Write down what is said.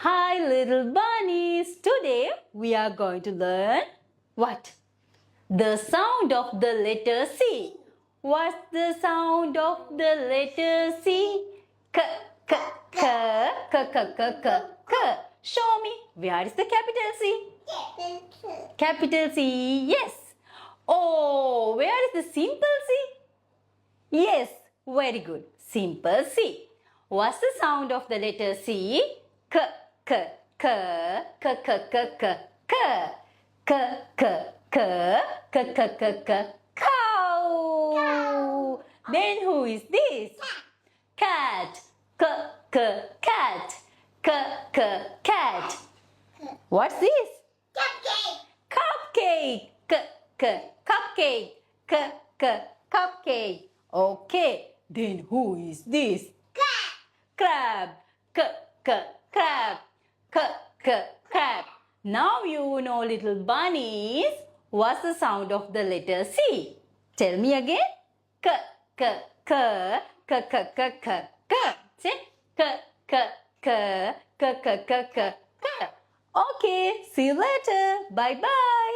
Hi little bunnies! Today we are going to learn what? The sound of the letter C. What's the sound of the letter C? K, k, k, k, k, k, k, k. Show me, where is the capital C? Capital C, yes. Oh, where is the simple C? Yes, very good. Simple C. What's the sound of the letter C? K, k, k, k, k, k, k, k, k, k, k, k, k, k, k, cow. Then who is this? Cat. K, k, cat. K, k, cat. What's this? Cupcake. K, k, cupcake. K, k, cupcake. Okay, then who is this? Crab. K, k, crab. K, k, crab. Now you know, little bunnies, what's the sound of the letter C? Tell me again. K, k, k, k, k, k, k, k. Say k, k, k, k, k, k, k, k. Okay, see you later. Bye bye.